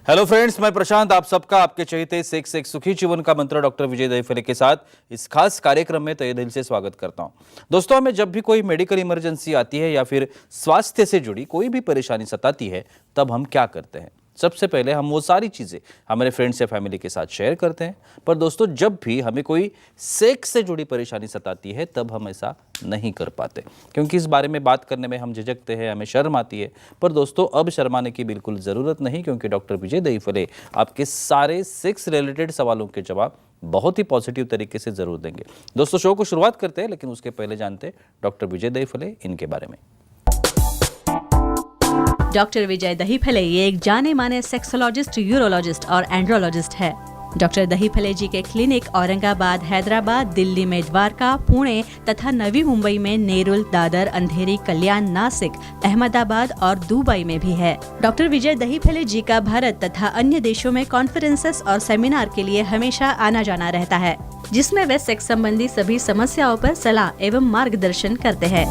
Hello friends, मैं प्रशांत आप सबका आपके चहेते सेक्स एक सुखी जीवन का मंत्र डॉक्टर विजय दहीफले के साथ इस खास कार्यक्रम में तहे दिल से स्वागत करता हूं। दोस्तों, हमें जब भी कोई मेडिकल इमरजेंसी आती है या फिर स्वास्थ्य से जुड़ी कोई भी परेशानी सताती है, तब हम क्या करते हैं? सबसे पहले हम वो सारी चीज़ें हमारे फ्रेंड्स या फैमिली के साथ शेयर करते हैं। पर दोस्तों, जब भी हमें कोई सेक्स से जुड़ी परेशानी सताती है, तब हम ऐसा नहीं कर पाते, क्योंकि इस बारे में बात करने में हम झिझकते हैं, हमें शर्म आती है। पर दोस्तों, अब शर्माने की बिल्कुल ज़रूरत नहीं, क्योंकि डॉक्टर विजय दहीफले आपके सारे सेक्स रिलेटेड सवालों के जवाब बहुत ही पॉजिटिव तरीके से ज़रूर देंगे। दोस्तों, शो को शुरुआत करते हैं, लेकिन उसके पहले जानते हैं डॉक्टर विजय दहीफले इनके बारे में। डॉक्टर विजय दहीफले ये एक जाने माने सेक्सोलॉजिस्ट, यूरोलॉजिस्ट और एंड्रोलॉजिस्ट है। डॉक्टर दहीफले जी के क्लिनिक औरंगाबाद, हैदराबाद, दिल्ली में द्वारका, पुणे तथा नवी मुंबई में नेरुल, दादर, अंधेरी, कल्याण, नासिक, अहमदाबाद और दुबई में भी है। डॉक्टर विजय दहीफले जी का भारत तथा अन्य देशों में कॉन्फ्रेंसेस और सेमिनार के लिए हमेशा आना जाना रहता है, जिसमें वे सेक्स संबंधी सभी समस्याओं पर सलाह एवं मार्गदर्शन करते हैं।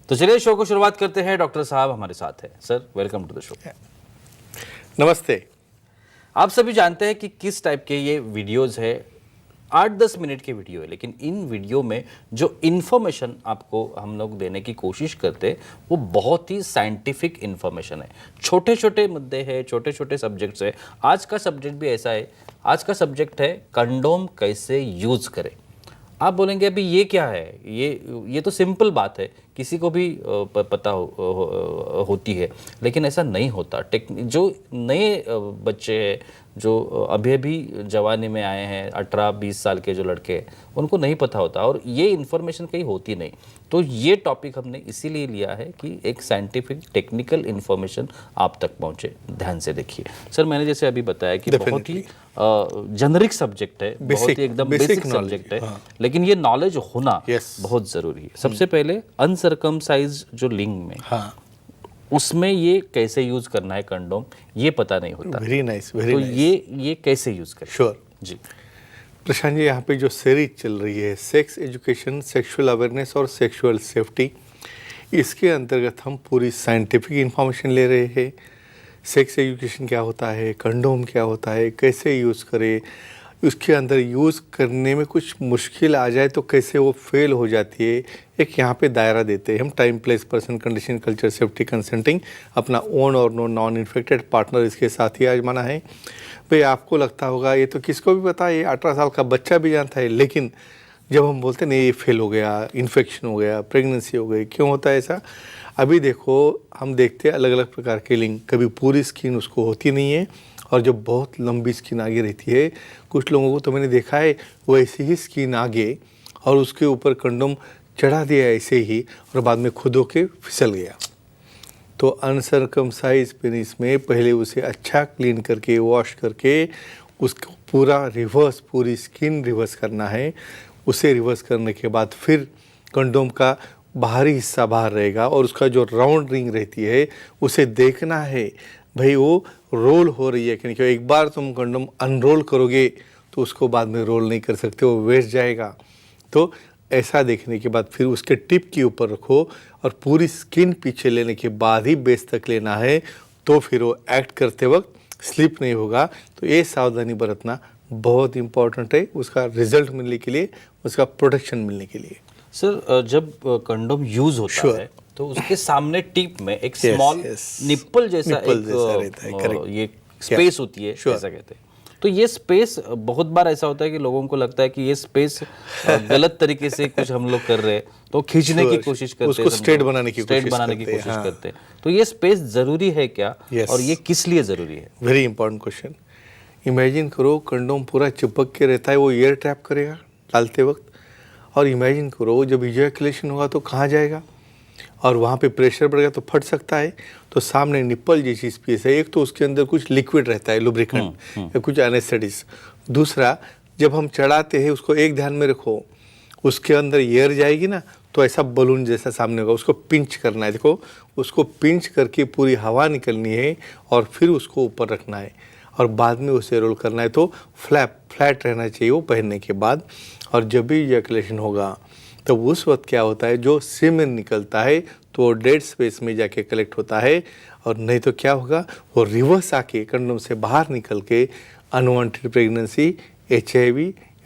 तो चलिए शो को शुरुआत करते हैं। डॉक्टर साहब हमारे साथ हैं। Sir, welcome to the show. नमस्ते। आप सभी जानते हैं कि किस टाइप के ये वीडियोस है। 8-10 मिनट के वीडियो है, लेकिन इन वीडियो में जो इन्फॉर्मेशन आपको हम लोग देने की कोशिश करते हैं, वो बहुत ही साइंटिफिक इन्फॉर्मेशन है। छोटे छोटे मुद्दे हैं, छोटे छोटे सब्जेक्ट्स है। आज का सब्जेक्ट भी ऐसा है। आज का सब्जेक्ट है कंडोम कैसे यूज करें। आप बोलेंगे अभी ये क्या है? ये तो सिंपल बात है, किसी को भी पता होती है, लेकिन ऐसा नहीं होता। जो नए बच्चे हैं, जो अभी अभी जवानी में आए हैं, 18-20 साल के जो लड़के हैं, उनको नहीं पता होता और ये इन्फॉर्मेशन कहीं होती नहीं। तो ये टॉपिक हमने इसीलिए लिया है कि एक साइंटिफिक टेक्निकल इन्फॉर्मेशन आप तक पहुंचे। ध्यान से देखिए। सर, मैंने जैसे अभी बताया कि बहुत ही जेनरिक सब्जेक्ट है, बहुत ही एकदम बेसिक सब्जेक्ट है, लेकिन ये नॉलेज होना बहुत जरूरी है। सबसे पहले अनसर्कमसाइज्ड जो लिंग में, उसमें ये कैसे यूज करना है कंडोम, ये पता नहीं होता। वेरी नाइस, तो ये कैसे यूज करें? श्योर जी प्रशांत जी, यहाँ पे जो सीरीज चल रही है सेक्स एजुकेशन, सेक्सुअल अवेयरनेस और सेक्सुअल सेफ्टी, इसके अंतर्गत हम पूरी साइंटिफिक इंफॉर्मेशन ले रहे हैं। सेक्स एजुकेशन क्या होता है, कंडोम क्या होता है, कैसे यूज़ करें, उसके अंदर यूज़ करने में कुछ मुश्किल आ जाए तो कैसे वो फेल हो जाती है, एक यहाँ पे दायरा देते हैं हम। Time, place, person, condition, culture, safety, consenting, अपना ओन और नॉन इन्फेक्टेड पार्टनर इसके साथ ही आजमाना है। भाई, आपको लगता होगा ये तो किसको भी पता है, ये 18 साल का बच्चा भी जानता है, लेकिन जब हम बोलते हैं नहीं ये फेल हो गया, इन्फेक्शन हो गया, प्रेगनेंसी हो गई, क्यों होता है ऐसा? अभी देखो, हम देखते हैं अलग अलग प्रकार के लिंग, कभी पूरी स्किन उसको होती नहीं है और जब बहुत लंबी स्किन आगे रहती है, कुछ लोगों को तो मैंने देखा है वैसे ही स्किन आगे और उसके ऊपर कंडोम चढ़ा दिया ऐसे ही और बाद में खुद होके फिसल गया। तो अनसर्कमसाइज पेनिस में पहले उसे अच्छा क्लीन करके, वॉश करके, उसको पूरा रिवर्स, पूरी स्किन रिवर्स करना है। उसे रिवर्स करने के बाद फिर कंडोम का बाहरी हिस्सा बाहर रहेगा और उसका जो राउंड रिंग रहती है उसे देखना है भाई वो रोल हो रही है कि नहीं। एक बार तुम कंडोम अनरोल करोगे तो उसको बाद में रोल नहीं कर सकते, वो वेस्ट जाएगा। तो ऐसा देखने के बाद फिर उसके टिप के ऊपर रखो और पूरी स्किन पीछे लेने के बाद ही बेस तक लेना है, तो फिर वो एक्ट करते वक्त स्लिप नहीं होगा। तो ये सावधानी बरतना बहुत इम्पॉर्टेंट है उसका रिजल्ट मिलने के लिए, उसका प्रोटेक्शन मिलने के लिए। सर, जब कंडोम यूज होता है तो उसके सामने टिप में एक स्मॉल निप्पल जैसा ये स्पेस होती है, ऐसा कहते हैं। तो ये स्पेस बहुत बार ऐसा होता है कि लोगों को लगता है कि ये स्पेस गलत तरीके से कुछ हम लोग कर रहे हैं, तो खींचने की कोशिश करते हैं, उसको स्ट्रेट बनाने की कोशिश करते हैं। तो ये स्पेस जरूरी है क्या, और ये किस लिए जरूरी है? Very important question. इमेजिन करो कंडोम पूरा चिपक के रहता है, वो एयर ट्रैप करेगा डालते वक्त, और इमेजिन करो जब इजैकुलेशन होगा तो कहाँ जाएगा और वहाँ पे प्रेशर बढ़ेगा तो फट सकता है। तो सामने निप्पल जैसी स्पेस है, एक तो उसके अंदर कुछ लिक्विड रहता है, लुब्रिकेंट या कुछ एनेस्थेटिक्स। दूसरा, जब हम चढ़ाते हैं उसको एक ध्यान में रखो, उसके अंदर एयर जाएगी ना तो ऐसा बलून जैसा सामने होगा, उसको पिंच करना है। देखो, उसको पिंच करके पूरी हवा निकलनी है और फिर उसको ऊपर रखना है और बाद में उसे रोल करना है। तो फ्लैट रहना चाहिए वो पहनने के बाद। और जब भी इजैकुलेशन होगा तो उस वक्त क्या होता है, जो सीमेन निकलता है तो वो डेड स्पेस में जाके कलेक्ट होता है, और नहीं तो क्या होगा, वो रिवर्स आके कंडोम से बाहर निकल के अनवांटेड प्रेगनेंसी, HIV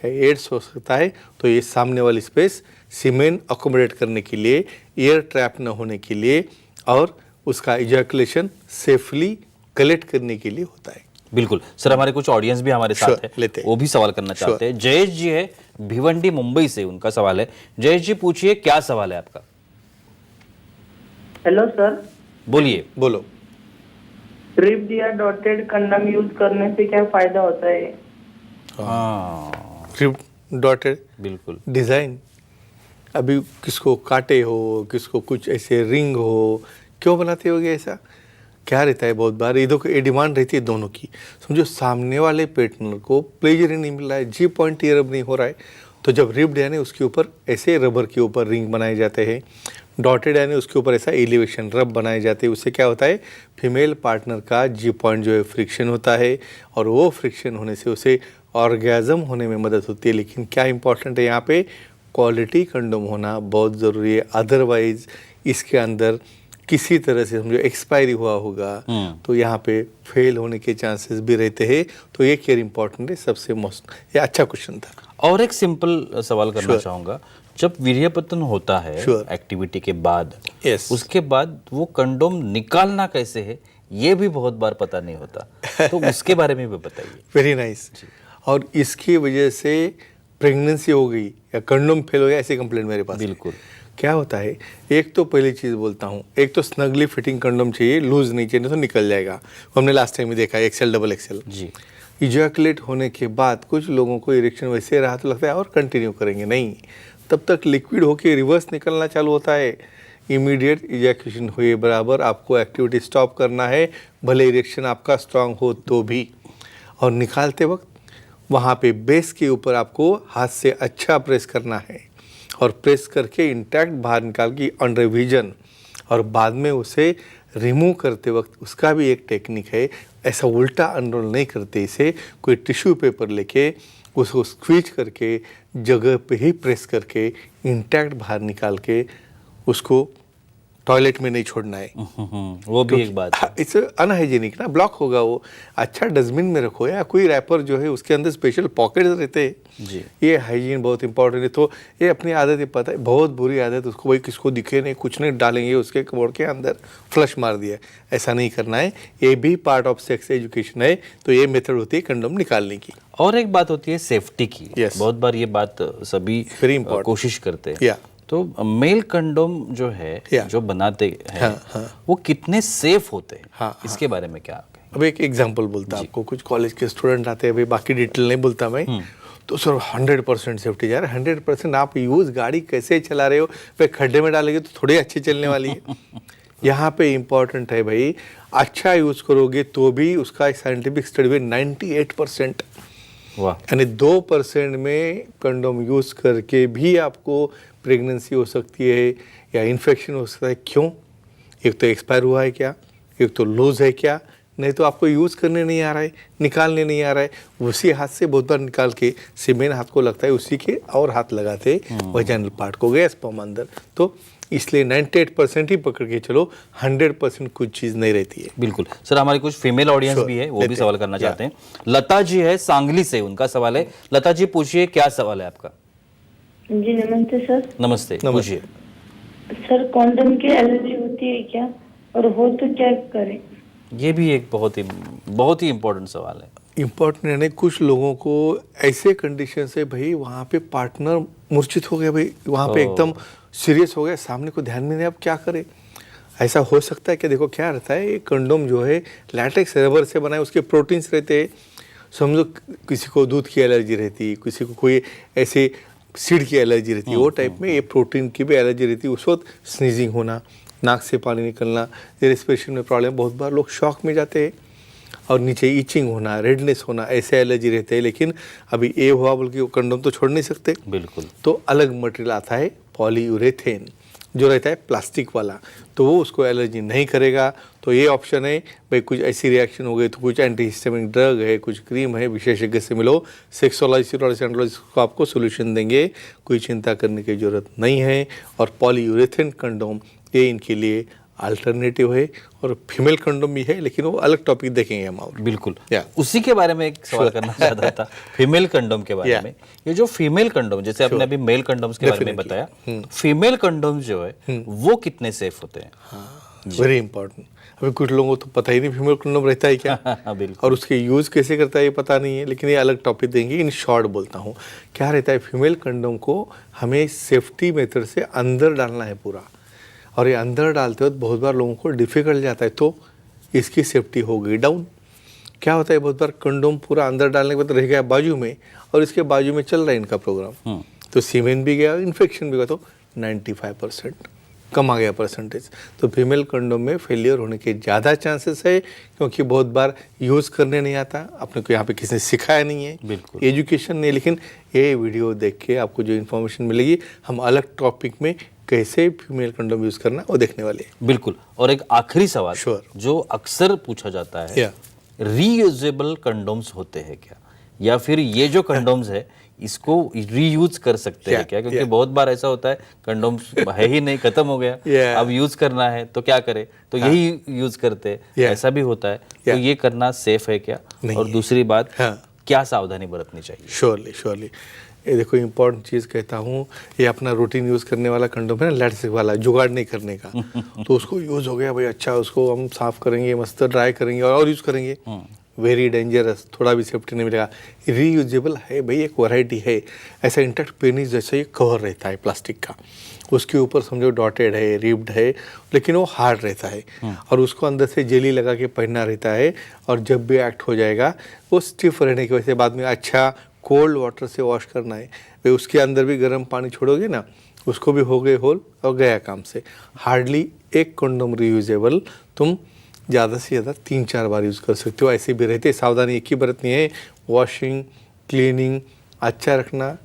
या एड्स हो सकता है। तो ये सामने वाली स्पेस सीमेन अकोमोडेट करने के लिए, एयर ट्रैप न होने के लिए और उसका इजैकुलेशन सेफली कलेक्ट करने के लिए होता है। बिल्कुल सर, हमारे कुछ ऑडियंस भी हमारे साथ है, लेते हैं। वो भी सवाल करना चाहते हैं। जयेश जी है भिवंडी मुंबई से, उनका सवाल है। जयेश जी पूछिए, क्या सवाल है आपका? हेलो सर, बोलिए। बोलो। रिब्ड या डॉटेड कंडम यूज करने से क्या फायदा होता है? हाँ डॉटेड बिल्कुल। डिज़ाइन, अभी किसको काटे हो, किसको कुछ ऐसे रिंग हो, क्यों बनाते होगे ऐसा? क्या रहता है, बहुत बार ये डिमांड रहती है दोनों की। समझो सामने वाले पार्टनर को प्लेजर ही नहीं मिल रहा है, जी पॉइंट ये रब नहीं हो रहा है, तो जब रिब्ड यानी उसके ऊपर ऐसे रबर के ऊपर रिंग बनाए जाते हैं, डॉटेड यानी उसके ऊपर ऐसा एलिवेशन रब बनाए जाते हैं। उससे क्या होता है, फीमेल पार्टनर का जी पॉइंट जो है फ्रिक्शन होता है, और वो फ्रिक्शन होने से उसे ऑर्गेज़म होने में मदद होती है। लेकिन क्या इंपॉर्टेंट है यहाँ पे, क्वालिटी कंडोम होना बहुत ज़रूरी है। अदरवाइज इसके अंदर किसी तरह से समझो एक्सपायरी हुआ होगा तो यहाँ पे फेल होने के चांसेस भी रहते हैं। तो ये केयर इंपॉर्टेंट है, सबसे मोस्ट, ये अच्छा क्वेश्चन था। और एक सिंपल सवाल करना चाहूंगा, जब वीर्यपतन होता है एक्टिविटी के बाद, उसके बाद वो कंडोम निकालना कैसे है, ये भी बहुत बार पता नहीं होता, तो उसके बारे में भी बताइए। Very nice. और इसकी वजह से प्रेगनेंसी हो गई या कंडोम फेल हो गया, ऐसे कंप्लेंट मेरे पास। बिल्कुल। क्या होता है, एक तो पहली चीज़ बोलता हूँ, एक तो स्नगली फिटिंग कंडोम चाहिए, लूज नहीं चाहिए, नहीं तो निकल जाएगा। हमने लास्ट टाइम ही देखा है, XL XXL जी। इजैकुलेट होने के बाद कुछ लोगों को इरेक्शन वैसे रहा तो लगता है और कंटिन्यू करेंगे, नहीं, तब तक लिक्विड होके रिवर्स निकलना चालू होता है। इमीडिएट इजैकुलेशन हुए बराबर आपको एक्टिविटी स्टॉप करना है, भले इरेक्शन आपका स्ट्रांग हो तो भी। और निकालते वक्त वहाँ पे बेस के ऊपर आपको हाथ से अच्छा प्रेस करना है, और प्रेस करके इंटैक्ट बाहर निकाल के अंडर विजन, और बाद में उसे रिमूव करते वक्त उसका भी एक टेक्निक है। ऐसा उल्टा अनरोल नहीं करते, इसे कोई टिश्यू पेपर लेके उसको स्क्वीज करके जगह पे ही प्रेस करके इंटैक्ट बाहर निकाल के उसको टॉयलेट में नहीं छोड़ना है। वो भी एक बात है। इट्स अनहाइजीनिक ना, ब्लॉक होगा वो। अच्छा डस्टबिन में रखो, या कोई रैपर जो है उसके अंदर स्पेशल पॉकेट्स रहते हैं जी। ये हाइजीन बहुत इंपॉर्टेंट है। तो ये अपनी आदत है, पता है बहुत बुरी आदत, उसको भाई किसको दिखे नहीं, कुछ नहीं डालेंगे उसके कबोर्ड के अंदर, फ्लश मार दिया, ऐसा नहीं करना है। ये भी पार्ट ऑफ सेक्स एजुकेशन है। तो ये मेथड होती है कंडोम निकालने की। और एक बात होती है सेफ्टी की। Yes. बहुत बार ये बात सभी Very important. कोशिश करते हैं। Yeah. तो मेल कंडोम जो है, Yeah. जो बनाते हैं, वो कितने सेफ होते हैं, इसके बारे में क्या कहें? अब एक एग्जांपल बोलता हूं आपको, कुछ कॉलेज के स्टूडेंट आते हैं, भाई बाकी डिटेल नहीं बोलता मैं, तो सर 100% सेफ्टी। यार 100% आप यूज़ गाड़ी कैसे चला रहे हो, भाई खड्डे में डालेंगे तो थोड़ी अच्छी चलने वाली है। यहाँ पे इम्पॉर्टेंट है भाई, अच्छा यूज़ करोगे तो भी उसका साइंटिफिक स्टडी में 98%, वाह, यानी 2% में कंडोम यूज़ करके भी आपको प्रेगनेंसी हो सकती है या इन्फेक्शन हो सकता है। क्यों? एक तो एक्सपायर हुआ है क्या, एक तो लूज है क्या, नहीं तो आपको यूज़ करने नहीं आ रहा है, निकालने नहीं आ रहा है। उसी हाथ से बहुत बार निकाल के सीमेन हाथ को लगता है, उसी के और हाथ लगाते वजाइनल पार्ट को गया स्पर्म अंदर। तो इसलिए 98% ही पकड़ के चलो, 100% कुछ चीज़ नहीं रहती है। बिल्कुल सर, हमारी कुछ फीमेल ऑडियंस भी है, वो भी सवाल करना चाहते हैं। लता जी है सांगली से, उनका सवाल है। लता जी पूछिए, क्या सवाल है आपका? जी नमस्ते सर। नमस्ते, पूछिए। सर कॉन्डम की एलर्जी होती है क्या, और हो तो क्या करें? ये भी एक बहुत ही इम्पोर्टेंट सवाल है। इम्पोर्टेंट है नहीं, कुछ लोगों को ऐसे कंडीशन से भाई वहाँ पे पार्टनर मूर्छित हो गया, भाई वहाँ पे एकदम सीरियस हो गया, सामने को ध्यान में नहीं, अब क्या करें? ऐसा हो सकता है कि देखो क्या रहता है, कंडोम जो है लैटेक्स रबर से बना है, उसके प्रोटीन्स रहते हैं। समझो किसी को दूध की एलर्जी रहती है, किसी को कोई ऐसे सीड की एलर्जी रहती है, वो टाइप में ये प्रोटीन की भी एलर्जी रहती है। उस वक्त स्नीजिंग होना, नाक से पानी निकलना, रेस्पिरेशन में प्रॉब्लम, बहुत बार लोग शॉक में जाते हैं, और नीचे ईचिंग होना, रेडनेस होना, ऐसे एलर्जी रहते हैं। लेकिन अभी ये हुआ बल्कि वो कंडोम तो छोड़ नहीं सकते, बिल्कुल। तो अलग मटेरियल आता है पॉलीयूरेथेन, जो रहता है प्लास्टिक वाला, तो वो उसको एलर्जी नहीं करेगा। तो ये ऑप्शन है भाई, कुछ ऐसी रिएक्शन हो गई तो कुछ एंटीहिस्टामिक ड्रग है, कुछ क्रीम है, विशेषज्ञ से मिलो, सेक्सोलॉजिस्ट और एंड्रोलॉजिस्ट को आपको सोल्यूशन देंगे, कोई चिंता करने की ज़रूरत नहीं है। और पॉलीयूरेथेन कंडोम ये इनके लिए अल्टरनेटिव है, और फीमेल कंडोम भी है, लेकिन वो अलग टॉपिक देखेंगे हम। और बिल्कुल Yeah. उसी के बारे में एक सवाल करना चाहता था, फीमेल कंडोम के बारे Yeah. में। ये जो फीमेल कंडोम, जैसे आपने अभी मेल कंडोम्स के बारे में बताया, फीमेल कंडोम जो है वो कितने सेफ होते हैं? Very important. अभी कुछ लोगों को तो पता ही नहीं फीमेल कंडोम रहता है क्या, बिल्कुल। और उसके यूज़ कैसे करता है ये पता नहीं है, लेकिन ये अलग टॉपिक देंगे। इन शॉर्ट बोलता हूँ, क्या रहता है, फीमेल कंडोम को हमें सेफ्टी मेथड से अंदर डालना है पूरा, और ये अंदर डालते वक्त बहुत बार लोगों को डिफिकल्ट जाता है, तो इसकी सेफ्टी हो गई डाउन। क्या होता है, बहुत बार कंडोम पूरा अंदर डालने के बाद रह गया बाजू में, और इसके बाजू में चल रहा है इनका प्रोग्राम, तो सीमेन भी गया, इन्फेक्शन भी गया, तो 95% कम आ गया परसेंटेज। तो फीमेल कंडोम में फेलियर होने के ज़्यादा चांसेस है, क्योंकि बहुत बार यूज़ करने नहीं आता, अपने को यहाँ पे किसी ने सिखाया नहीं है, बिल्कुल। एजुकेशन नहीं। लेकिन ये वीडियो देख के आपको जो इन्फॉर्मेशन मिलेगी, हम अलग टॉपिक में कैसे फीमेल कंडोम यूज़ करना वो देखने वाले हैं। बिल्कुल। और एक आखिरी सवाल Sure. जो अक्सर पूछा जाता है, Yeah. रीयूजेबल कंडोम्स होते हैं क्या, या फिर ये जो कंडोम्स है इसको रीयूज कर सकते हैं Yeah, क्या? क्योंकि yeah. बहुत बार ऐसा होता है कंडोम्स है ही नहीं, खत्म हो गया, Yeah. अब यूज करना है तो क्या करें, तो यही यूज करते हैं, Yeah. ऐसा भी होता है। तो Yeah. ये करना सेफ है क्या? नहीं और है। दूसरी बात, हाँ। क्या सावधानी बरतनी चाहिए? Surely surely. ये देखो इंपॉर्टेंट चीज़ कहता हूँ, ये अपना रूटीन यूज़ करने वाला कंडोम है ना, लैटसिक वाला, जुगाड़ नहीं करने का, तो उसको यूज़ हो गया भाई, अच्छा उसको हम साफ करेंगे, मस्त ड्राई करेंगे और यूज़ करेंगे, वेरी डेंजरस, थोड़ा भी सेफ्टी नहीं मिलेगा। रीयूजेबल है भाई, एक वैरायटी है, ऐसा इंटैक्ट पेनिस जैसा ये कवर रहता है प्लास्टिक का, उसके ऊपर समझो डॉटेड है, रिब्ड है, लेकिन वो हार्ड रहता है, और उसको अंदर से जेली लगा के पहनना रहता है, और जब भी एक्ट हो जाएगा वो स्टिफ रहने की वजह से बाद में अच्छा कोल्ड वाटर से वॉश करना है भाई, उसके अंदर भी गर्म पानी छोड़ोगे ना, उसको भी हो गए होल और गया काम से। हार्डली एक कंडोम रीयूजेबल तुम ज़्यादा से ज़्यादा 3-4 बार यूज़ कर सकते हो, ऐसे भी रहते। सावधानी एक ही बरतनी है, वॉशिंग, क्लीनिंग अच्छा रखना।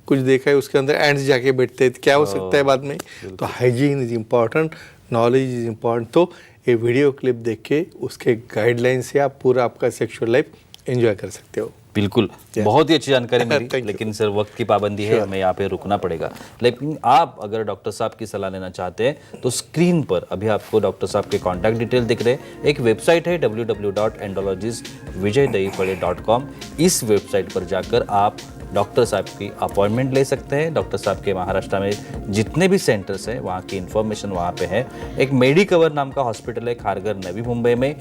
कुछ देखा है उसके अंदर एंड्स जाके बैठते हैं, क्या हो सकता है बाद में, तो hygiene is important, knowledge is important. तो ये वीडियो क्लिप देख के उसके गाइडलाइन से आप पूरा आपका सेक्सुअल लाइफ एंजॉय कर सकते हो। बिल्कुल, बहुत ही अच्छी जानकारी Thank मिली, you. लेकिन सर वक्त की पाबंदी है, हमें यहाँ पे रुकना पड़ेगा। लेकिन आप अगर डॉक्टर साहब की सलाह लेना चाहते हैं तो स्क्रीन पर अभी आपको डॉक्टर साहब के कॉन्टैक्ट डिटेल दिख रहे हैं। एक वेबसाइट है www.andrologistvijaydahipale.com। इस वेबसाइट पर जाकर आप डॉक्टर साहब की अपॉइंटमेंट ले सकते हैं। डॉक्टर साहब के महाराष्ट्र में जितने भी सेंटर्स हैं वहाँ की इन्फॉर्मेशन वहाँ पे है। एक मेडिकवर नाम का हॉस्पिटल है, खारघर नवी मुंबई में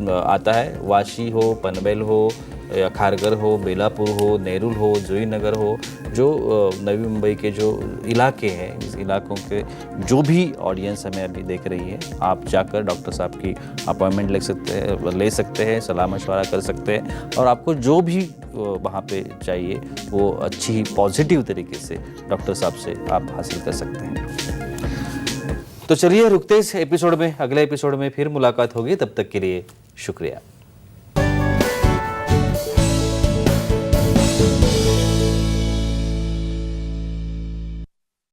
आता है। वाशी हो, पनवेल हो, या खारघर हो, बेलापुर हो, नेरुल हो, जोईनगर हो, जो नवी मुंबई के जो इलाके हैं, इस इलाकों के जो भी ऑडियंस हमें अभी देख रही है, आप जाकर डॉक्टर साहब की अपॉइंटमेंट ले सकते हैं, सलाह मशवरा कर सकते हैं, और आपको जो भी वहाँ पे चाहिए वो अच्छी पॉजिटिव तरीके से डॉक्टर साहब से आप हासिल कर सकते हैं। तो चलिए रुकते इस एपिसोड में, अगले एपिसोड में फिर मुलाकात होगी, तब तक के लिए शुक्रिया।